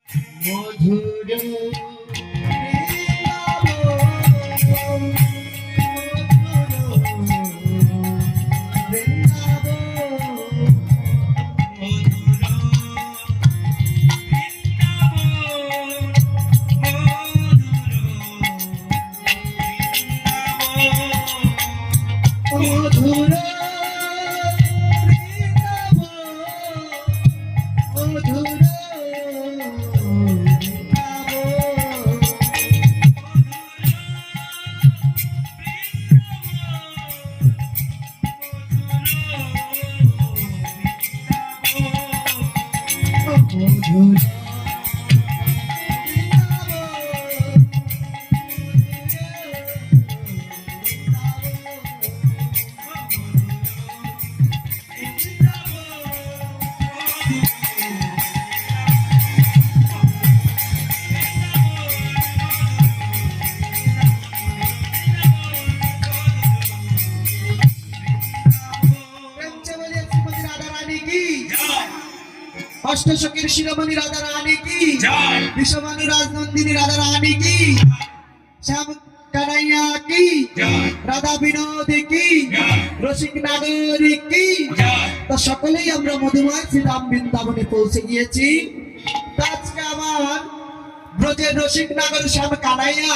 মধুর अष्टसखीर शिरोमणि राधा रानी की विश्वभानु राजनंदिनी राधा रानी की श्याम कन्हैया की राधा विनोद की रसिक नागरिक की तो सकलेই আমরা মধুময় শ্রীরাম বৃন্দাবনে পৌঁছে গিয়েছি। আজকে আমার ব্রজের রসিক নাগর শ্যাম কানাইয়া